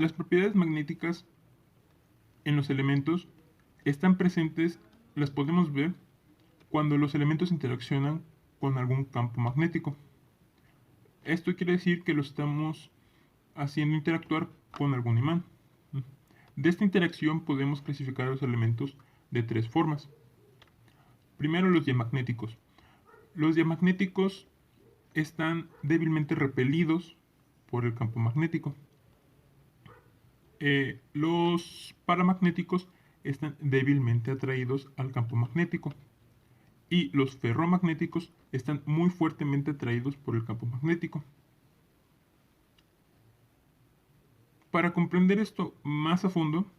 Las propiedades magnéticas en los elementos están presentes, las podemos ver cuando los elementos interaccionan con algún campo magnético. Esto quiere decir que lo estamos haciendo interactuar con algún imán. De esta interacción podemos clasificar a los elementos de tres formas. Primero, los diamagnéticos. Los diamagnéticos están débilmente repelidos por el campo magnético. Los paramagnéticos están débilmente atraídos al campo magnético. Y los ferromagnéticos están muy fuertemente atraídos por el campo magnético. Para comprender esto más a fondo,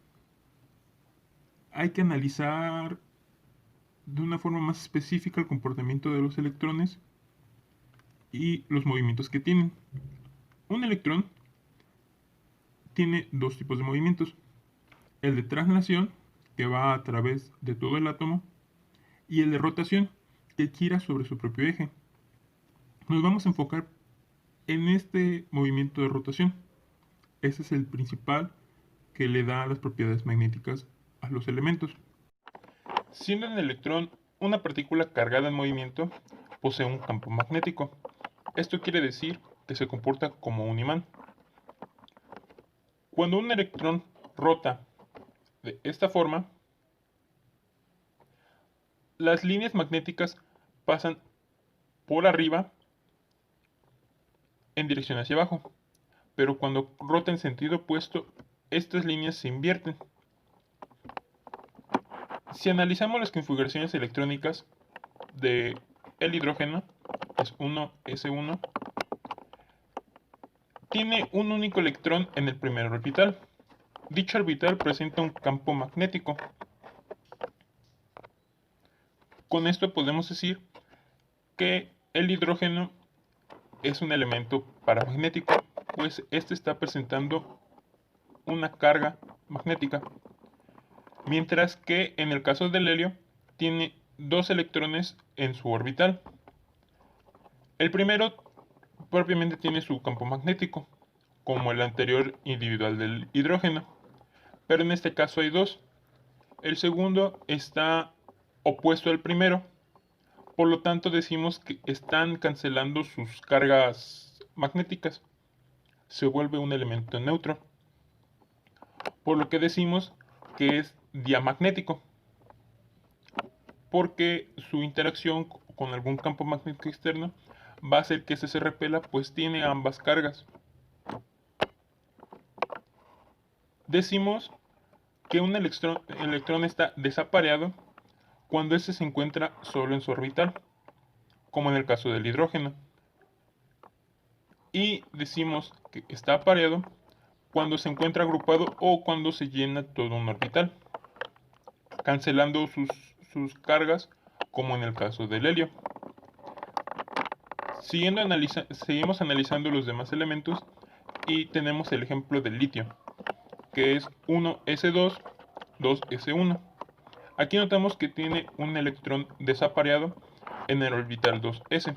hay que analizar de una forma más específica el comportamiento de los electrones y los movimientos que tienen. Un electrón tiene dos tipos de movimientos: el de traslación, que va a través de todo el átomo, y el de rotación, que gira sobre su propio eje. Nos vamos a enfocar en este movimiento de rotación. Ese es el principal que le da las propiedades magnéticas a los elementos. Siendo el electrón una partícula cargada en movimiento, posee un campo magnético. Esto quiere decir que se comporta como un imán. Cuando un electrón rota de esta forma, las líneas magnéticas pasan por arriba en dirección hacia abajo, pero cuando rota en sentido opuesto, estas líneas se invierten. Si analizamos las configuraciones electrónicas de el hidrógeno, es 1s1, tiene un único electrón en el primer orbital. Dicho orbital presenta un campo magnético. Con esto podemos decir que el hidrógeno es un elemento paramagnético, pues este está presentando una carga magnética, mientras que en el caso del helio tiene dos electrones en su orbital. El primero propiamente tiene su campo magnético, como el anterior individual del hidrógeno, pero en este caso hay dos. El segundo está opuesto al primero, por lo tanto decimos que están cancelando sus cargas magnéticas. Se vuelve un elemento neutro, por lo que decimos que es diamagnético, porque su interacción con algún campo magnético externo va a hacer que se repela, pues tiene ambas cargas. Decimos que un electrón está desapareado cuando éste se encuentra solo en su orbital, como en el caso del hidrógeno. Y decimos que está apareado cuando se encuentra agrupado o cuando se llena todo un orbital, cancelando sus cargas, como en el caso del helio. Seguimos analizando los demás elementos y tenemos el ejemplo del litio, que es 1s2, 2s1. Aquí notamos que tiene un electrón desapareado en el orbital 2s.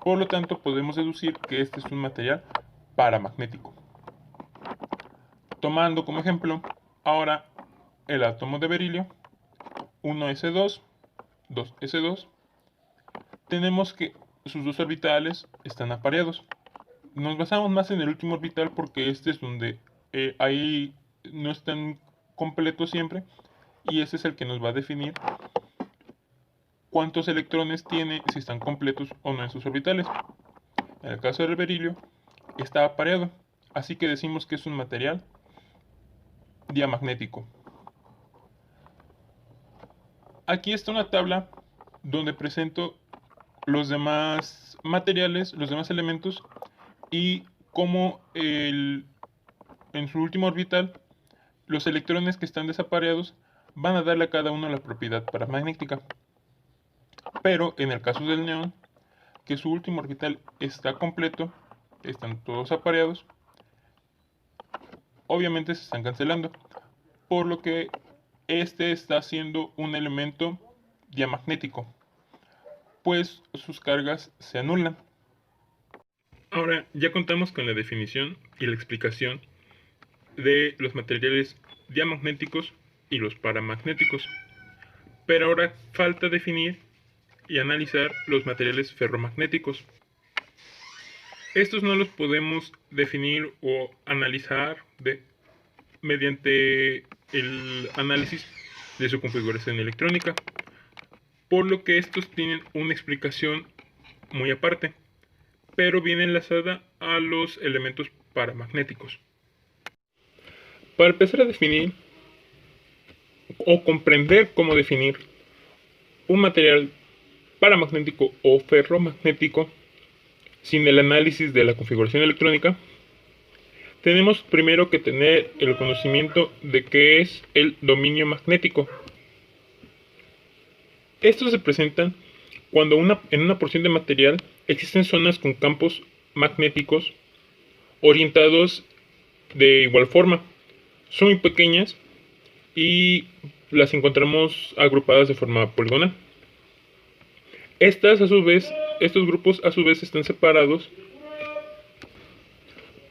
Por lo tanto, podemos deducir que este es un material paramagnético. Tomando como ejemplo ahora el átomo de berilio, 1s2, 2s2, tenemos que sus dos orbitales están apareados. Nos basamos más en el último orbital porque este es donde ahí no están completos siempre, y ese es el que nos va a definir cuántos electrones tiene, si están completos o no en sus orbitales. En el caso del berilio está apareado, así que decimos que es un material diamagnético. Aquí está una tabla donde presento los demás materiales, los demás elementos, y cómo en su último orbital los electrones que están desapareados van a darle a cada uno la propiedad paramagnética. Pero en el caso del neón, que su último orbital está completo, están todos apareados, obviamente se están cancelando, por lo que este está siendo un elemento diamagnético, pues sus cargas se anulan. Ahora ya contamos con la definición y la explicación de los materiales diamagnéticos y los paramagnéticos. Pero ahora falta definir y analizar los materiales ferromagnéticos. Estos no los podemos definir o analizar mediante el análisis de su configuración electrónica, por lo que estos tienen una explicación muy aparte, pero viene enlazada a los elementos paramagnéticos. Para empezar a definir o comprender cómo definir un material paramagnético o ferromagnético sin el análisis de la configuración electrónica, tenemos primero que tener el conocimiento de qué es el dominio magnético. Estos se presentan cuando en una porción de material existen zonas con campos magnéticos orientados de igual forma. Son muy pequeñas y las encontramos agrupadas de forma poligonal. Estos grupos a su vez están separados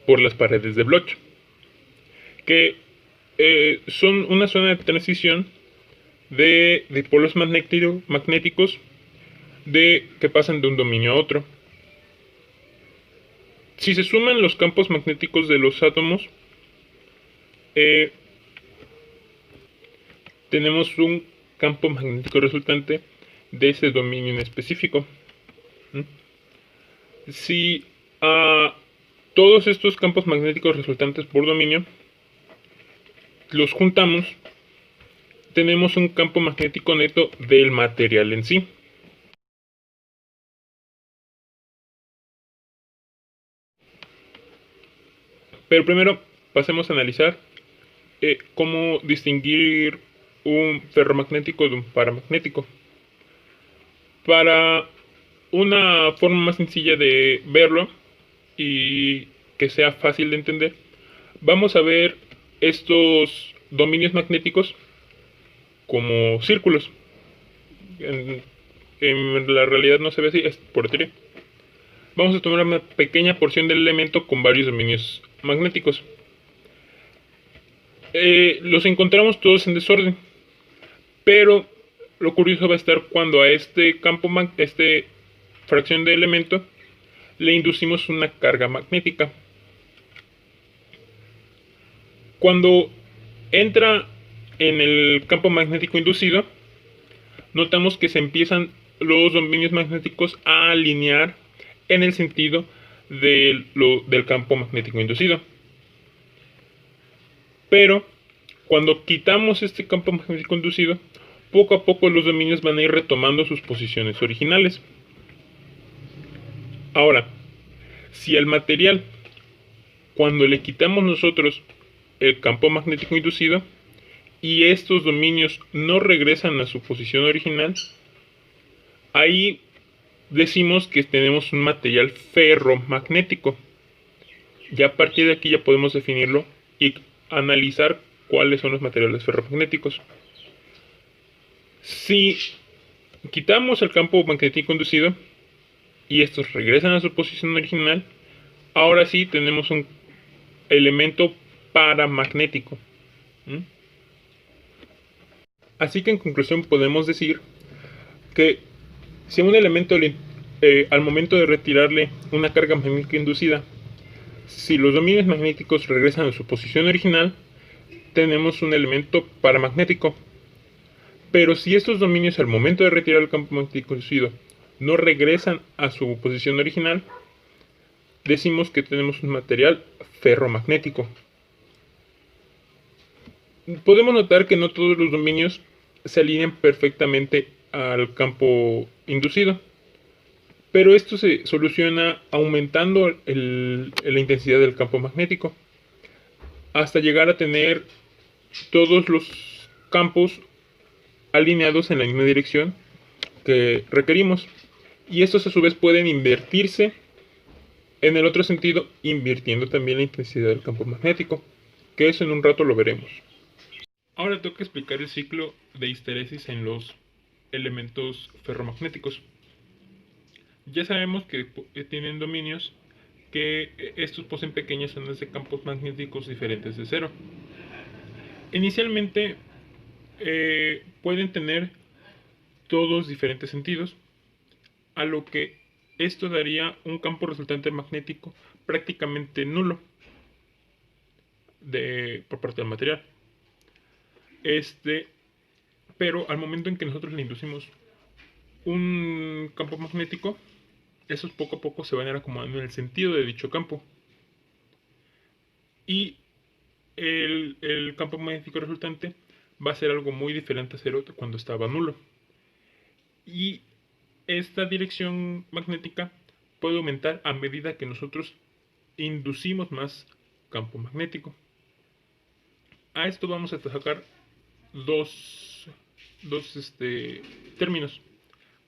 por las paredes de Bloch, que son una zona de transición de polos magnéticos que pasan de un dominio a otro. Si se suman los campos magnéticos de los átomos, tenemos un campo magnético resultante de ese dominio en específico. Si a todos estos campos magnéticos resultantes por dominio los juntamos, tenemos un campo magnético neto del material en sí. Pero primero pasemos a analizar cómo distinguir un ferromagnético de un paramagnético. Para una forma más sencilla de verlo y que sea fácil de entender, vamos a ver estos dominios magnéticos como círculos. En la realidad no se ve así, es por teoría. Vamos a tomar una pequeña porción del elemento con varios dominios magnéticos. Los encontramos todos en desorden, pero lo curioso va a estar cuando a este fracción de elemento le inducimos una carga magnética. Cuando entra en el campo magnético inducido, notamos que se empiezan los dominios magnéticos a alinear en el sentido del campo magnético inducido. Pero cuando quitamos este campo magnético inducido, poco a poco los dominios van a ir retomando sus posiciones originales. Ahora, si al material, cuando le quitamos nosotros el campo magnético inducido y estos dominios no regresan a su posición original, ahí decimos que tenemos un material ferromagnético. Ya a partir de aquí ya podemos definirlo y analizar cuáles son los materiales ferromagnéticos. Si quitamos el campo magnético inducido y estos regresan a su posición original, ahora sí tenemos un elemento paramagnético. Así que en conclusión podemos decir que si a un elemento al momento de retirarle una carga magnética inducida, si los dominios magnéticos regresan a su posición original, tenemos un elemento paramagnético. Pero si estos dominios al momento de retirar el campo magnético inducido no regresan a su posición original, decimos que tenemos un material ferromagnético. Podemos notar que no todos los dominios se alinean perfectamente al campo inducido, pero esto se soluciona aumentando la intensidad del campo magnético hasta llegar a tener todos los campos alineados en la misma dirección que requerimos, y estos a su vez pueden invertirse en el otro sentido, invirtiendo también la intensidad del campo magnético, que eso en un rato lo veremos. Ahora toca explicar el ciclo de histeresis en los elementos ferromagnéticos. Ya sabemos que tienen dominios que estos poseen pequeñas zonas de campos magnéticos diferentes de cero. Inicialmente pueden tener todos diferentes sentidos, a lo que esto daría un campo resultante magnético prácticamente nulo por parte del material. Pero al momento en que nosotros le inducimos un campo magnético, esos poco a poco se van a ir acomodando en el sentido de dicho campo. Y el campo magnético resultante va a ser algo muy diferente a cero cuando estaba nulo. Y esta dirección magnética puede aumentar a medida que nosotros inducimos más campo magnético. A esto vamos a sacar dos términos.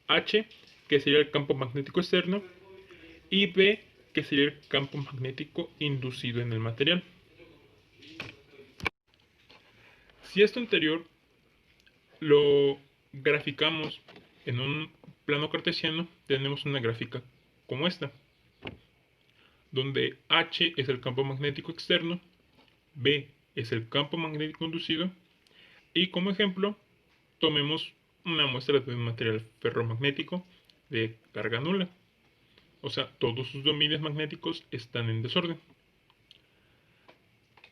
H, que sería el campo magnético externo, y B, que sería el campo magnético inducido en el material. Si esto anterior lo graficamos en un plano cartesiano, tenemos una gráfica como esta, donde H es el campo magnético externo, B es el campo magnético inducido, y como ejemplo, tomemos una muestra de un material ferromagnético de carga nula. O sea, todos sus dominios magnéticos están en desorden.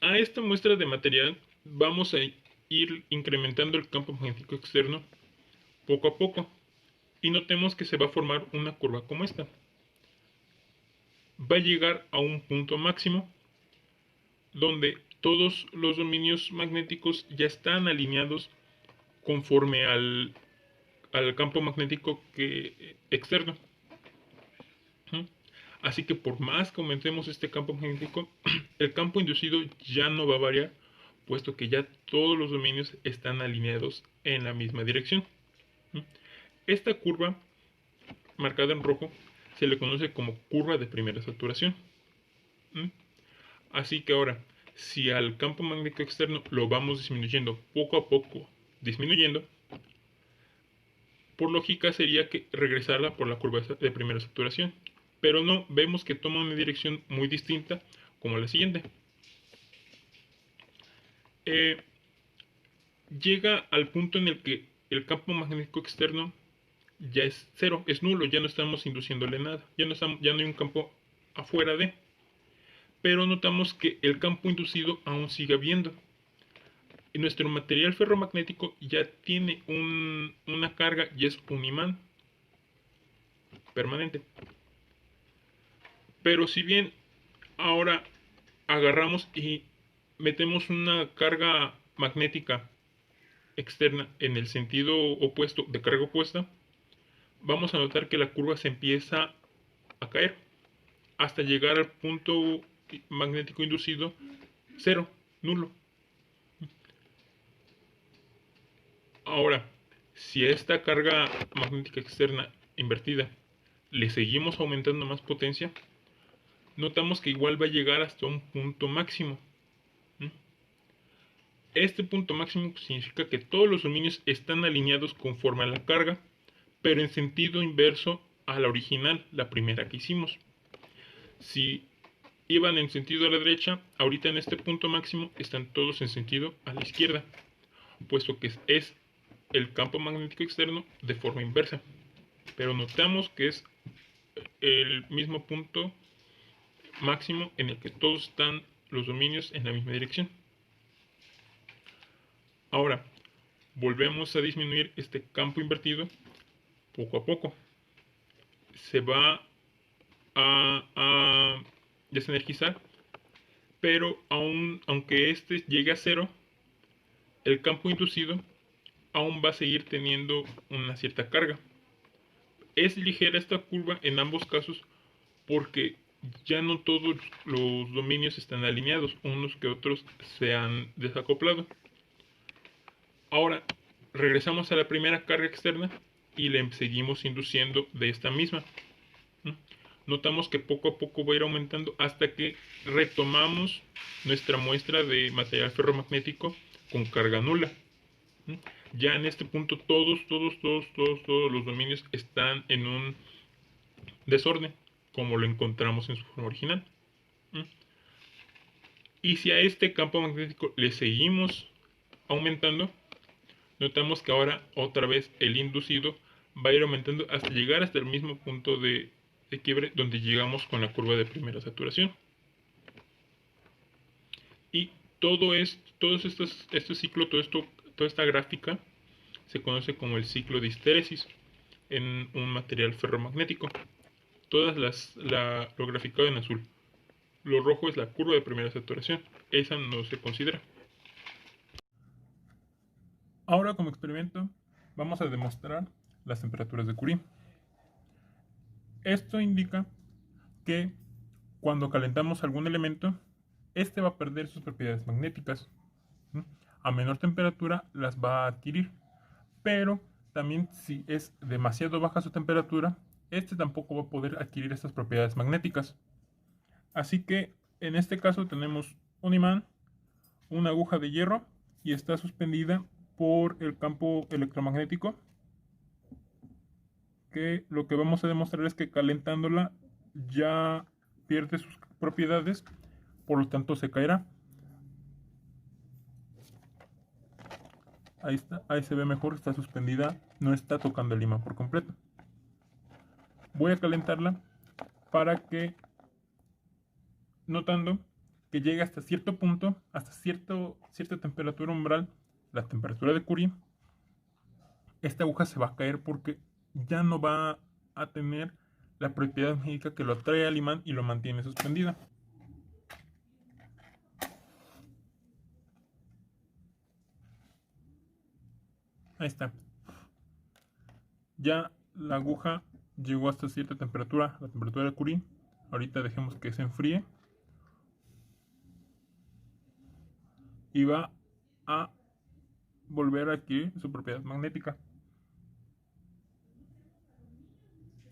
A esta muestra de material vamos a ir incrementando el campo magnético externo poco a poco. Y notemos que se va a formar una curva como esta. Va a llegar a un punto máximo donde todos los dominios magnéticos ya están alineados conforme al campo magnético externo. Así que por más que aumentemos este campo magnético, el campo inducido ya no va a variar, puesto que ya todos los dominios están alineados en la misma dirección. Esta curva, marcada en rojo, se le conoce como curva de primera saturación. Así que ahora, si al campo magnético externo lo vamos disminuyendo poco a poco, por lógica sería que regresara por la curva de primera saturación. Pero no, vemos que toma una dirección muy distinta como la siguiente. Llega al punto en el que el campo magnético externo ya es cero, es nulo, ya no estamos induciéndole nada, ya no hay un campo afuera de. Pero notamos que el campo inducido aún sigue habiendo. Y nuestro material ferromagnético ya tiene una carga y es un imán permanente. Pero si bien ahora agarramos y metemos una carga magnética externa en el sentido opuesto de carga opuesta, vamos a notar que la curva se empieza a caer hasta llegar al punto magnético inducido cero, nulo. Ahora, si a esta carga magnética externa invertida le seguimos aumentando más potencia, notamos que igual va a llegar hasta un punto máximo. Este punto máximo significa que todos los dominios están alineados conforme a la carga, pero en sentido inverso a la original, la primera que hicimos. Si iban en sentido a la derecha, ahorita en este punto máximo están todos en sentido a la izquierda, puesto que es el campo magnético externo de forma inversa. Pero notamos que es el mismo punto máximo en el que todos están los dominios en la misma dirección. Ahora, volvemos a disminuir este campo invertido poco a poco. Se va a desenergizar, pero aunque este llegue a cero, el campo inducido aún va a seguir teniendo una cierta carga. Es ligera esta curva en ambos casos porque ya no todos los dominios están alineados, unos que otros se han desacoplado. Ahora, regresamos a la primera carga externa y le seguimos induciendo de esta misma. Notamos que poco a poco va a ir aumentando hasta que retomamos nuestra muestra de material ferromagnético con carga nula. Ya en este punto todos los dominios están en un desorden. como lo encontramos en su forma original. ¿Mm? Y si a este campo magnético le seguimos aumentando, notamos que ahora otra vez el inducido va a ir aumentando hasta llegar hasta el mismo punto de quiebre donde llegamos con la curva de primera saturación. Y este ciclo, toda esta gráfica se conoce como el ciclo de histéresis en un material ferromagnético. Lo graficado en azul. Lo rojo es la curva de primera saturación. Esa no se considera. Ahora, como experimento, vamos a demostrar las temperaturas de Curie. Esto indica que cuando calentamos algún elemento, este va a perder sus propiedades magnéticas. A menor temperatura las va a adquirir, pero también si es demasiado baja su temperatura, este tampoco va a poder adquirir estas propiedades magnéticas. Así que en este caso tenemos un imán, una aguja de hierro y está suspendida por el campo electromagnético, que lo que vamos a demostrar es que calentándola ya pierde sus propiedades, por lo tanto se caerá. Ahí está, ahí se ve mejor, está suspendida, no está tocando el imán por completo. Voy a calentarla para que, notando que llegue hasta cierto punto, hasta cierta temperatura umbral, la temperatura de Curie, esta aguja se va a caer porque ya no va a tener la propiedad magnética que lo atrae al imán y lo mantiene suspendida. Ahí está. Ya la aguja llegó hasta cierta temperatura, la temperatura de Curie. Ahorita dejemos que se enfríe. Y va a volver a adquirir su propiedad magnética.